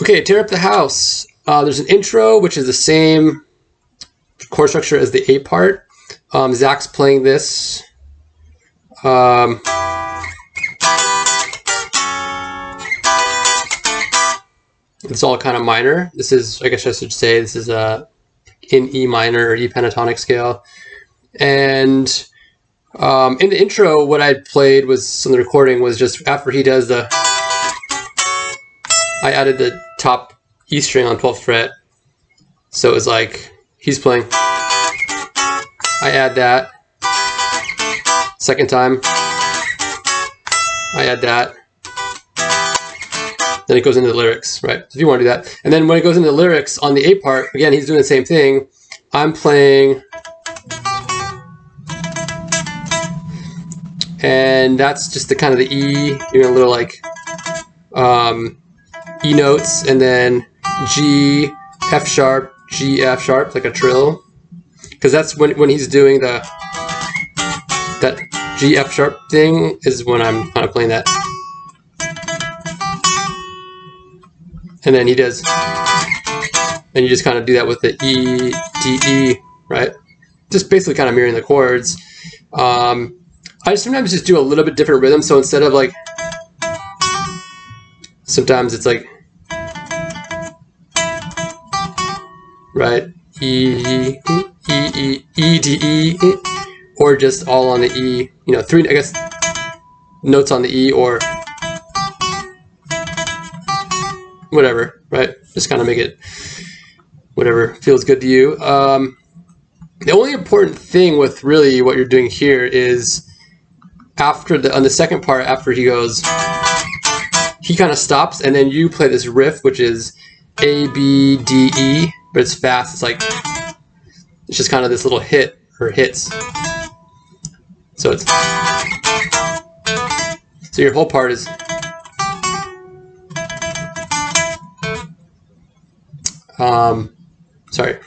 Okay, Tear Up the House. There's an intro, which is the same chord structure as the A part. Zach's playing this. It's all kind of minor. This is, I guess I should say, this is in E minor or E pentatonic scale. And in the intro, what I played was, on the recording, was just after he does the, I added the top E string on 12th fret. So it was like, he's playing, I add that. Second time, I add that. Then it goes into the lyrics, right? So if you want to do that. And then when it goes into the lyrics on the A part, again, he's doing the same thing. I'm playing, and that's just the kind of the E, doing a little like E notes, and then G, F sharp, G, F sharp, like a trill. Because that's when he's doing the, that G, F sharp thing is when I'm kind of playing that. And then he does, and you just kind of do that with the E, D, E, right? Just basically kind of mirroring the chords. I sometimes just do a little bit different rhythm. So instead of like, sometimes it's like, right? E, E, E, E, D, E, or just all on the E, you know, 3, I guess, notes on the E, or whatever, right? Just kind of make it whatever feels good to you. The only important thing with really what you're doing here is after the, on the second part, after he goes, he kind of stops, and then you play this riff, which is A, B, D, E, but it's fast. It's like, it's just kind of this little hit, or hits. So it's, so your whole part is, sorry.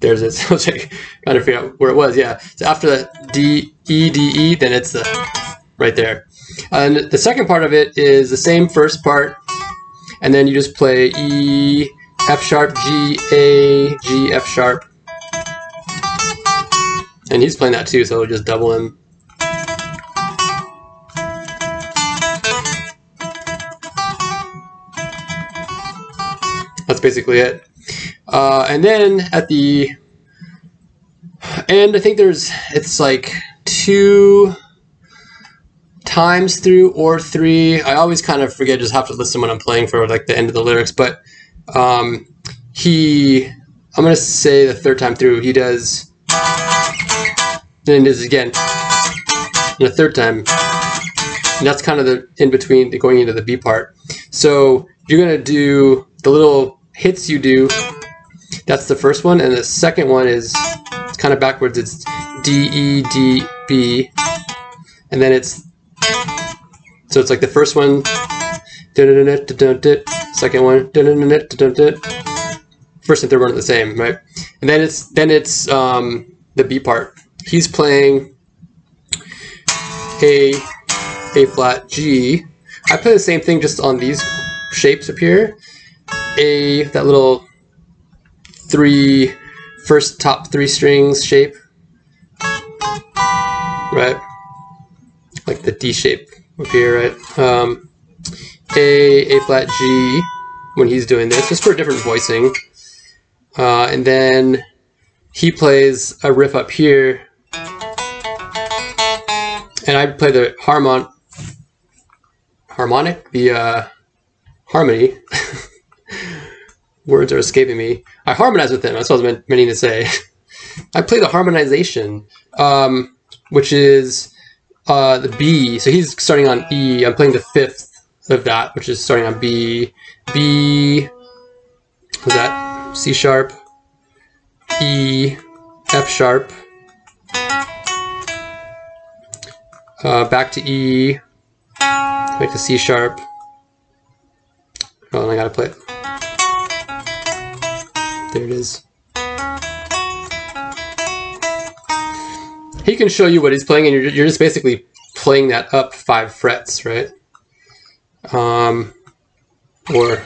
There's it. So I was like, trying to figure out where it was. Yeah. So after the D, E, D, E, then it's the, right there. And the second part of it is the same first part, and then you just play E, F sharp, G, A, G, F sharp. And he's playing that too, so it'll just double him. That's basically it. And then at the end, I think there's, it's like 2 times through or 3. I always kind of forget, just have to listen when I'm playing for like the end of the lyrics. But I'm going to say the 3rd time through, he does, then it is again, the 3rd time. And that's kind of the in between, going into the B part. So you're going to do the little hits you do, that's the first one, and the second one is, it's kind of backwards, it's D, E, D, B, and then it's, so it's like the first one, second one, first and third one are the same, right? And then it's the B part. He's playing A flat, G. I play the same thing just on these shapes up here. A, that little 3, first top 3 strings shape, right? Like the D shape up here, right? A flat, G, when he's doing this, just for a different voicing. And then he plays a riff up here, and I play the harmonic, the harmony. Words are escaping me. I harmonize with him. That's what I was meaning to say. I play the harmonization, which is the B. So he's starting on E. I'm playing the 5th of that, which is starting on B. B. What's that? C sharp. E. F sharp. Back to E. Back to C sharp. Oh, and I gotta play it. There it is. He can show you what he's playing, and you're just basically playing that up 5 frets, right? or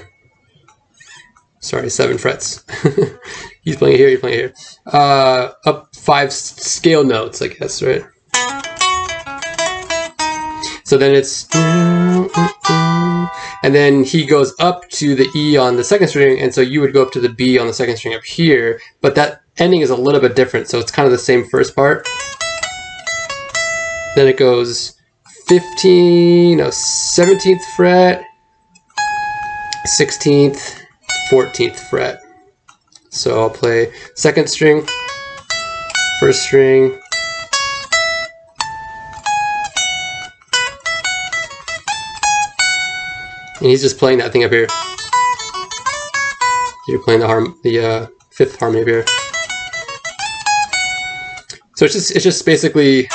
sorry, 7 frets. He's playing it here, you're playing it here. Up 5 scale notes, I guess, right? So then it's, and then he goes up to the E on the second string, and so you would go up to the B on the second string up here, but that ending is a little bit different, so it's kind of the same first part. Then it goes 17th fret, 16th, 14th fret. So I'll play second string, first string, and he's just playing that thing up here. You're playing the fifth harmony up here. So it's just basically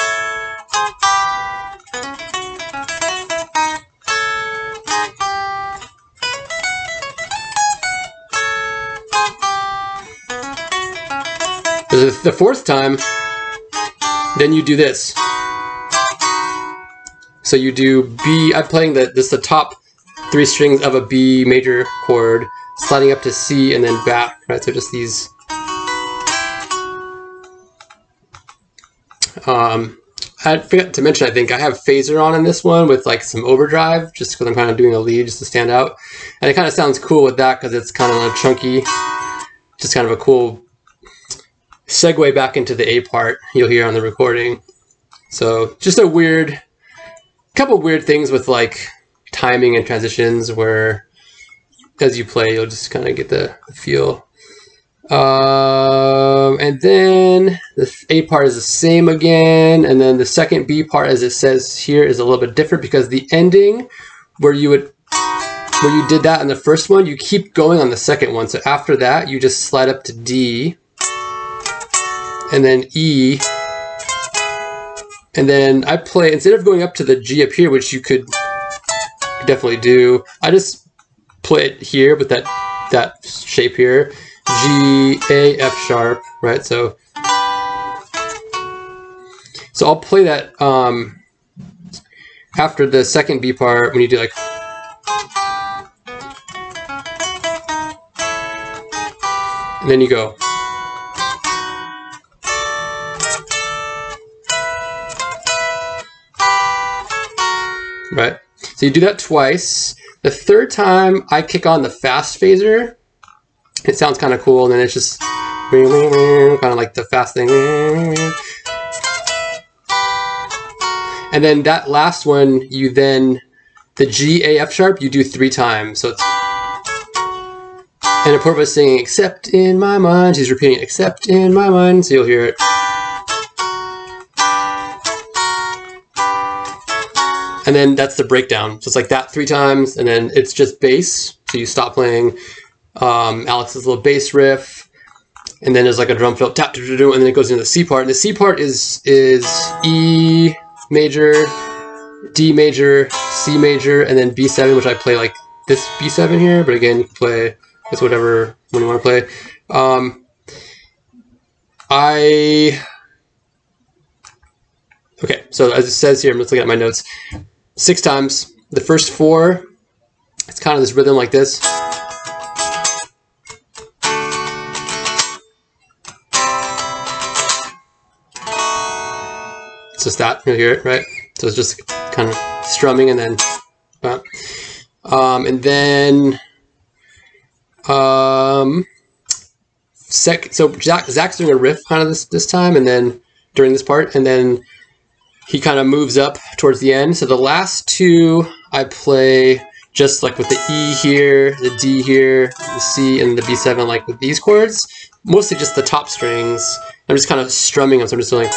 the fourth time, then you do this. So you do B. I'm playing the top 3 strings of a B major chord, sliding up to C and then back, right? So just these. I forgot to mention, I think I have phaser on in this one with like some overdrive, just because I'm kind of doing a lead just to stand out. And it kind of sounds cool with that because it's kind of chunky, just kind of a cool segue back into the A part you'll hear on the recording. So just a couple weird things with like timing and transitions where as you play you'll just kind of get the feel. And then the A part is the same again, and then the second B part, as it says here, is a little bit different because the ending where you did that in the first one, you keep going on the second one. So after that you just slide up to D and then E, and then I play, instead of going up to the G up here, which you could definitely do, I just play it here with that shape here, G, A, F sharp, right? So I'll play that after the second B part, when you do like, and then you go. Right? So you do that twice. The third time I kick on the fast phaser. It sounds kind of cool, and then it's just kind of like the fast thing. And then that last one, the G, A, F sharp, you do 3 times. So it's, and Apoorva is singing, except in my mind. He's repeating, except in my mind, so you'll hear it. And then that's the breakdown. So it's like that 3 times, and then it's just bass. So you stop playing Alex's little bass riff, and then there's like a drum fill, tap, and then it goes into the C part. And the C part is E major, D major, C major, and then B7, which I play like this B7 here. But again, you can play it's whatever when you want to play. Okay, so as it says here, I'm just looking at my notes. 6 times. The first 4, it's kind of this rhythm like this. It's just that, you'll hear it, right? So it's just kind of strumming and then, so Zach's doing a riff kind of this time, and then during this part, and then he kind of moves up towards the end. So the last 2 I play just like with the E here, the D here, the C, and the B7, like with these chords. Mostly just the top strings. I'm just kind of strumming them, so I'm just doing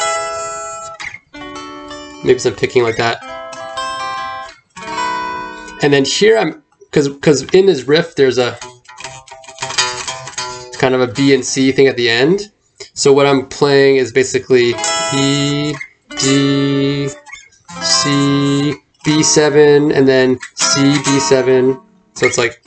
maybe some picking like that. And then here because in his riff there's kind of a B and C thing at the end. So what I'm playing is basically E, D, C, B7, and then C, B7. So it's like,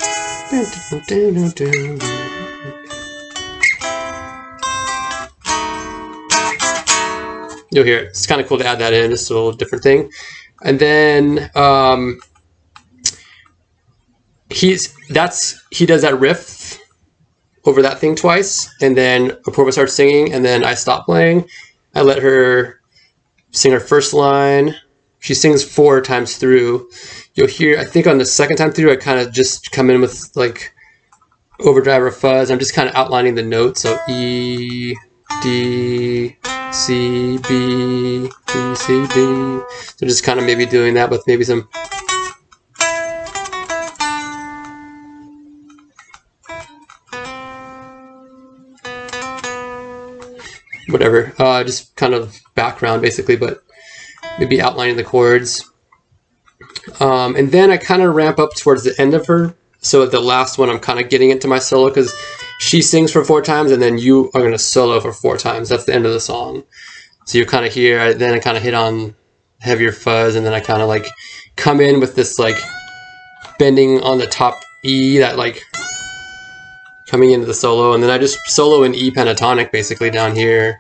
you'll hear it. It's kind of cool to add that in, just a little different thing. And then he does that riff over that thing twice, and then Apoorva starts singing, and then I stop playing. I let her sing her first line. She sings 4 times through. You'll hear, I think on the second time through, I kind of just come in with like overdrive or fuzz. I'm just kind of outlining the notes. So E, D, C, B, D, C, B. So just kind of maybe doing that with maybe some whatever, just kind of background basically, but maybe outlining the chords. And then I kind of ramp up towards the end of her. So at the last one, I'm kind of getting into my solo because she sings for 4 times and then you are going to solo for 4 times. That's the end of the song. So you're kind of here, then I kind of hit on heavier fuzz, and then I kind of like come in with this like bending on the top E, that like coming into the solo, and then I just solo in E pentatonic basically down here,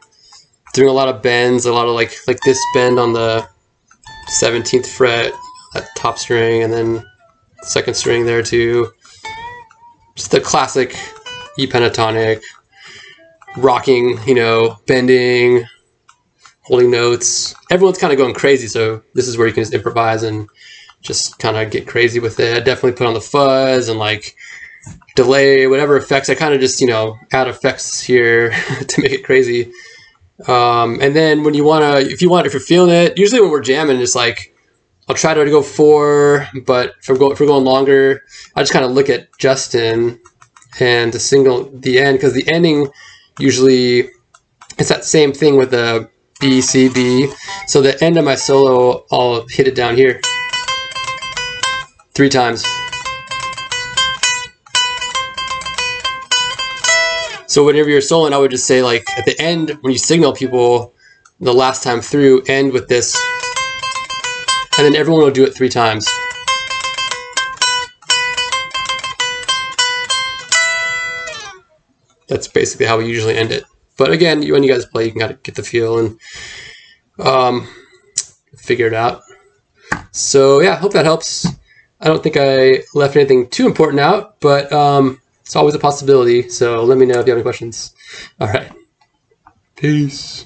doing a lot of bends, a lot of like this bend on the 17th fret, that top string, and then second string there too. Just the classic E pentatonic, rocking, you know, bending, holding notes. Everyone's kind of going crazy, so this is where you can just improvise and just kind of get crazy with it. I definitely put on the fuzz and like delay, whatever effects. I kind of just, you know, add effects here to make it crazy. And then when you want to, if you're feeling it, usually when we're jamming, it's like, I'll try to go 4, but if we're going longer, I just kind of look at Justin and to single the end, because the ending usually, it's that same thing with the B, C, B. So the end of my solo, I'll hit it down here 3 times. So whenever you're soloing, I would just say like at the end, when you signal people the last time through, end with this, and then everyone will do it 3 times. That's basically how we usually end it. But again, when you guys play, you can kind of get the feel and figure it out. So yeah, hope that helps. I don't think I left anything too important out, but it's always a possibility. So let me know if you have any questions. All right. Peace.